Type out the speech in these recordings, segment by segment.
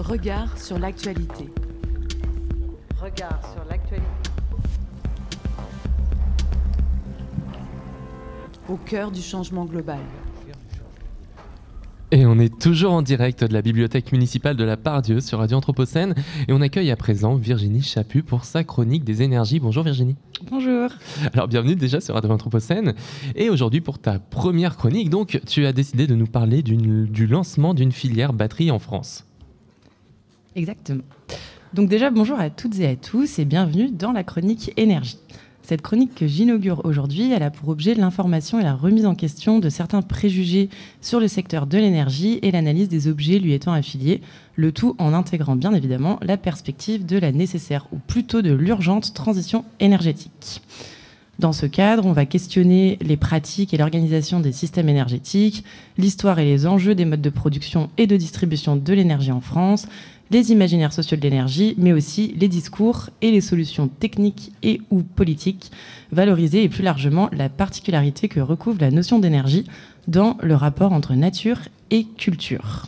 Regard sur l'actualité. Regard sur l'actualité. Au cœur du changement global. Et on est toujours en direct de la bibliothèque municipale de la Part-Dieu sur Radio Anthropocène. Et on accueille à présent Virginie Chaput pour sa chronique des énergies. Bonjour Virginie. Bonjour. Alors bienvenue déjà sur Radio Anthropocène. Et aujourd'hui pour ta première chronique, donc tu as décidé de nous parler du lancement d'une filière batterie en France. Exactement. Donc déjà bonjour à toutes et à tous et bienvenue dans la chronique énergie. Cette chronique que j'inaugure aujourd'hui, elle a pour objet l'information et la remise en question de certains préjugés sur le secteur de l'énergie et l'analyse des objets lui étant affiliés, le tout en intégrant bien évidemment la perspective de la nécessaire ou plutôt de l'urgente transition énergétique. Dans ce cadre, on va questionner les pratiques et l'organisation des systèmes énergétiques, l'histoire et les enjeux des modes de production et de distribution de l'énergie en France, les imaginaires sociaux de l'énergie, mais aussi les discours et les solutions techniques et ou politiques, valoriser et plus largement la particularité que recouvre la notion d'énergie dans le rapport entre nature et culture.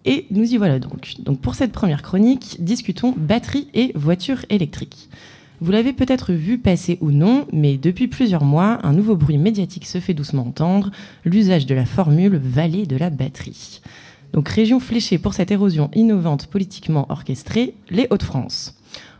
Et nous y voilà donc. Donc pour cette première chronique, discutons batterie et voitures électriques. Vous l'avez peut-être vu passer ou non, mais depuis plusieurs mois, un nouveau bruit médiatique se fait doucement entendre, l'usage de la formule vallée de la batterie. Donc région fléchée pour cette érosion innovante politiquement orchestrée, les Hauts-de-France.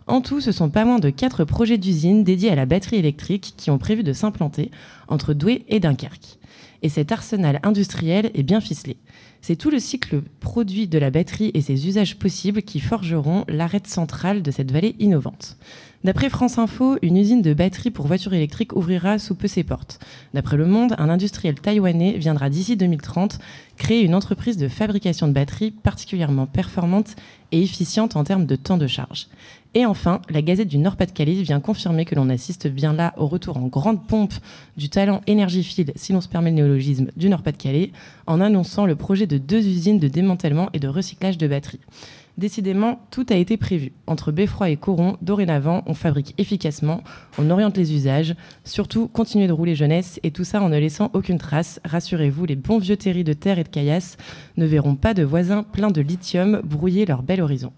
En tout, ce sont pas moins de 4 projets d'usines dédiés à la batterie électrique qui ont prévu de s'implanter entre Douai et Dunkerque. Et cet arsenal industriel est bien ficelé. C'est tout le cycle produit de la batterie et ses usages possibles qui forgeront l'arête centrale de cette vallée innovante. D'après France Info, une usine de batterie pour voitures électriques ouvrira sous peu ses portes. D'après Le Monde, un industriel taïwanais viendra d'ici 2030 créer une entreprise de fabrication de batteries particulièrement performante et efficiente en termes de temps de charge. Et enfin, la Gazette du Nord-Pas-de-Calais vient confirmer que l'on assiste bien là au retour en grande pompe du talent énergiephile, si l'on se permet le néologisme, du Nord-Pas-de-Calais, en annonçant le projet de 2 usines de démantèlement et de recyclage de batteries. Décidément, tout a été prévu. Entre Beffroi et Coron, dorénavant, on fabrique efficacement, on oriente les usages, surtout continuer de rouler jeunesse, et tout ça en ne laissant aucune trace. Rassurez-vous, les bons vieux terris de terre et de caillasse ne verront pas de voisins pleins de lithium brouiller leur bel horizon.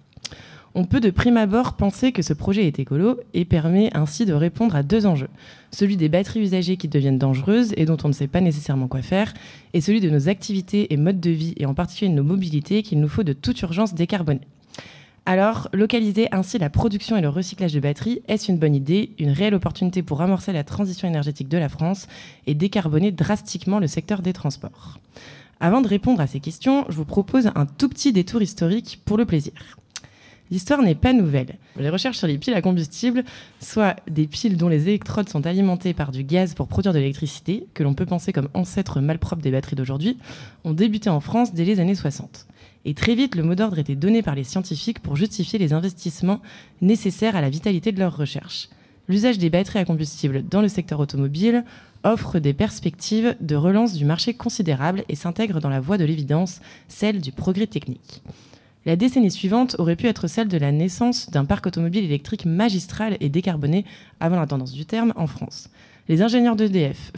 On peut de prime abord penser que ce projet est écolo et permet ainsi de répondre à 2 enjeux. Celui des batteries usagées qui deviennent dangereuses et dont on ne sait pas nécessairement quoi faire, et celui de nos activités et modes de vie, et en particulier de nos mobilités, qu'il nous faut de toute urgence décarboner. Alors, localiser ainsi la production et le recyclage de batteries, est-ce une bonne idée, une réelle opportunité pour amorcer la transition énergétique de la France et décarboner drastiquement le secteur des transports ? Avant de répondre à ces questions, je vous propose un tout petit détour historique pour le plaisir. L'histoire n'est pas nouvelle. Les recherches sur les piles à combustible, soit des piles dont les électrodes sont alimentées par du gaz pour produire de l'électricité, que l'on peut penser comme ancêtre malpropre des batteries d'aujourd'hui, ont débuté en France dès les années 60. Et très vite, le mot d'ordre était donné par les scientifiques pour justifier les investissements nécessaires à la vitalité de leurs recherches. L'usage des batteries à combustible dans le secteur automobile offre des perspectives de relance du marché considérables et s'intègre dans la voie de l'évidence, celle du progrès technique. La décennie suivante aurait pu être celle de la naissance d'un parc automobile électrique magistral et décarboné avant la tendance du terme en France. Les ingénieurs d'EDF,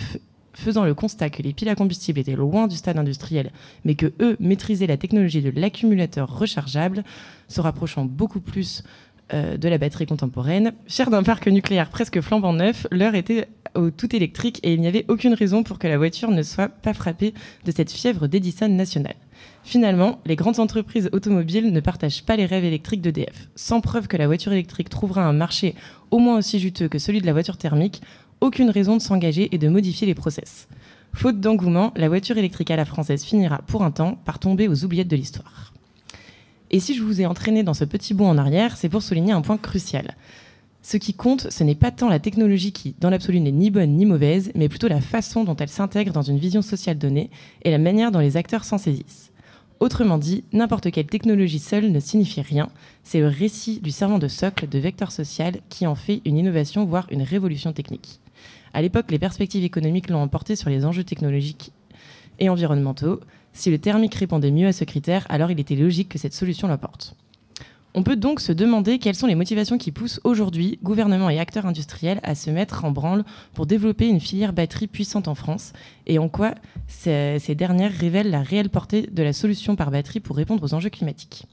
faisant le constat que les piles à combustible étaient loin du stade industriel, mais que eux maîtrisaient la technologie de l'accumulateur rechargeable, se rapprochant beaucoup plus de la batterie contemporaine. Fiers d'un parc nucléaire presque flambant neuf, l'heure était au tout électrique et il n'y avait aucune raison pour que la voiture ne soit pas frappée de cette fièvre d'Edison nationale. Finalement, les grandes entreprises automobiles ne partagent pas les rêves électriques d'EDF. Sans preuve que la voiture électrique trouvera un marché au moins aussi juteux que celui de la voiture thermique, aucune raison de s'engager et de modifier les process. Faute d'engouement, la voiture électrique à la française finira pour un temps par tomber aux oubliettes de l'histoire. Et si je vous ai entraîné dans ce petit bond en arrière, c'est pour souligner un point crucial. Ce qui compte, ce n'est pas tant la technologie qui, dans l'absolu, n'est ni bonne ni mauvaise, mais plutôt la façon dont elle s'intègre dans une vision sociale donnée et la manière dont les acteurs s'en saisissent. Autrement dit, n'importe quelle technologie seule ne signifie rien, c'est le récit du servant de socle de vecteur social qui en fait une innovation, voire une révolution technique. À l'époque, les perspectives économiques l'ont emporté sur les enjeux technologiques et environnementaux. Si le thermique répondait mieux à ce critère, alors il était logique que cette solution l'emporte. On peut donc se demander quelles sont les motivations qui poussent aujourd'hui gouvernements et acteurs industriels à se mettre en branle pour développer une filière batterie puissante en France et en quoi ces dernières révèlent la réelle portée de la solution par batterie pour répondre aux enjeux climatiques.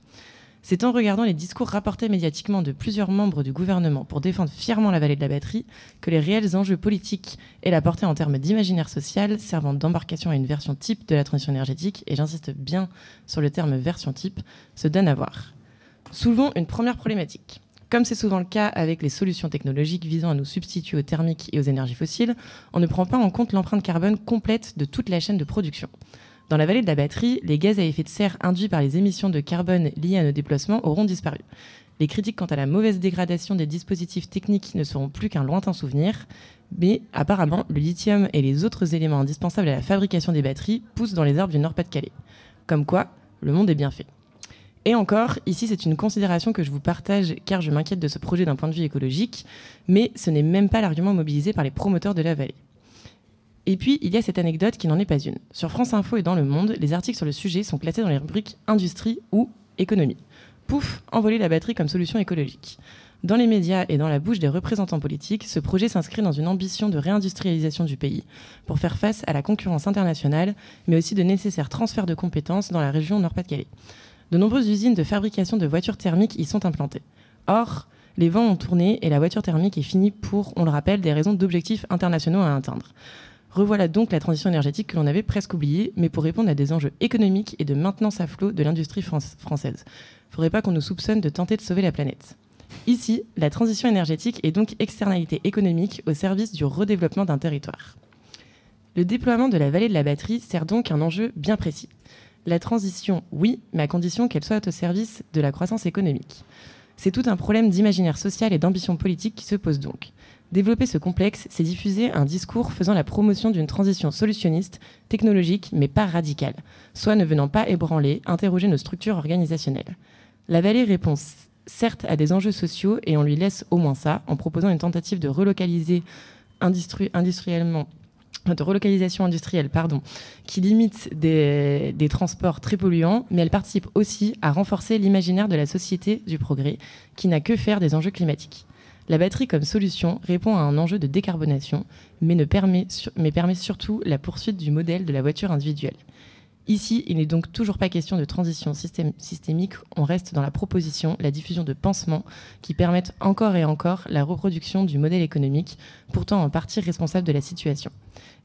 C'est en regardant les discours rapportés médiatiquement de plusieurs membres du gouvernement pour défendre fièrement la vallée de la batterie que les réels enjeux politiques et la portée en termes d'imaginaire social servant d'embarcation à une version type de la transition énergétique, et j'insiste bien sur le terme version type, se donnent à voir. Soulevons une première problématique. Comme c'est souvent le cas avec les solutions technologiques visant à nous substituer aux thermiques et aux énergies fossiles, on ne prend pas en compte l'empreinte carbone complète de toute la chaîne de production. Dans la vallée de la batterie, les gaz à effet de serre induits par les émissions de carbone liées à nos déplacements auront disparu. Les critiques quant à la mauvaise dégradation des dispositifs techniques ne seront plus qu'un lointain souvenir, mais apparemment, le lithium et les autres éléments indispensables à la fabrication des batteries poussent dans les arbres du Nord-Pas-de-Calais. Comme quoi, le monde est bien fait. Et encore, ici c'est une considération que je vous partage car je m'inquiète de ce projet d'un point de vue écologique, mais ce n'est même pas l'argument mobilisé par les promoteurs de la vallée. Et puis, il y a cette anecdote qui n'en est pas une. Sur France Info et dans Le Monde, les articles sur le sujet sont classés dans les rubriques industrie ou économie. Pouf, envoler la batterie comme solution écologique. Dans les médias et dans la bouche des représentants politiques, ce projet s'inscrit dans une ambition de réindustrialisation du pays pour faire face à la concurrence internationale, mais aussi de nécessaires transferts de compétences dans la région Nord-Pas-de-Calais. De nombreuses usines de fabrication de voitures thermiques y sont implantées. Or, les vents ont tourné et la voiture thermique est finie pour, on le rappelle, des raisons d'objectifs internationaux à atteindre. Revoilà donc la transition énergétique que l'on avait presque oubliée, mais pour répondre à des enjeux économiques et de maintenance à flot de l'industrie française. Faudrait pas qu'on nous soupçonne de tenter de sauver la planète. Ici, la transition énergétique est donc externalité économique au service du redéveloppement d'un territoire. Le déploiement de la vallée de la batterie sert donc un enjeu bien précis. La transition, oui, mais à condition qu'elle soit au service de la croissance économique. C'est tout un problème d'imaginaire social et d'ambition politique qui se pose donc. Développer ce complexe, c'est diffuser un discours faisant la promotion d'une transition solutionniste, technologique, mais pas radicale, soit ne venant pas ébranler, interroger nos structures organisationnelles. La vallée répond certes à des enjeux sociaux et on lui laisse au moins ça, en proposant une tentative de relocalisation industrielle, qui limite des transports très polluants, mais elle participe aussi à renforcer l'imaginaire de la société du progrès, qui n'a que faire des enjeux climatiques. La batterie comme solution répond à un enjeu de décarbonation, mais permet surtout la poursuite du modèle de la voiture individuelle. Ici, il n'est donc toujours pas question de transition systémique, on reste dans la proposition, la diffusion de pansements qui permettent encore et encore la reproduction du modèle économique, pourtant en partie responsable de la situation.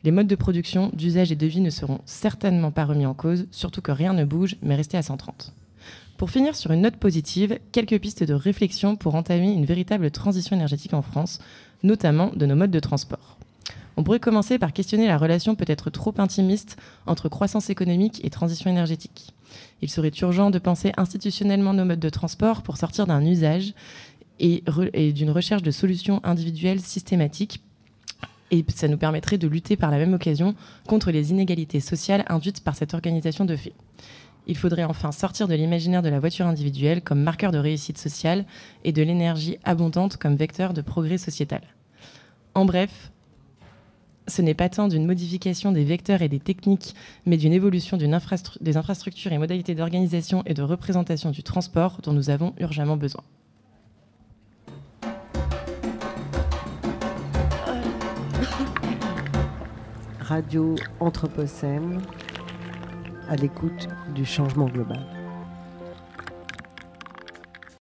Les modes de production, d'usage et de vie ne seront certainement pas remis en cause, surtout que rien ne bouge, mais restez à 130. Pour finir sur une note positive, quelques pistes de réflexion pour entamer une véritable transition énergétique en France, notamment de nos modes de transport. On pourrait commencer par questionner la relation peut-être trop intimiste entre croissance économique et transition énergétique. Il serait urgent de penser institutionnellement nos modes de transport pour sortir d'un usage et d'une recherche de solutions individuelles systématiques. Et ça nous permettrait de lutter par la même occasion contre les inégalités sociales induites par cette organisation de fait. Il faudrait enfin sortir de l'imaginaire de la voiture individuelle comme marqueur de réussite sociale et de l'énergie abondante comme vecteur de progrès sociétal. En bref, ce n'est pas tant d'une modification des vecteurs et des techniques, mais d'une évolution des infrastructures et modalités d'organisation et de représentation du transport dont nous avons urgemment besoin. Radio Anthropocène, à l'écoute du changement global.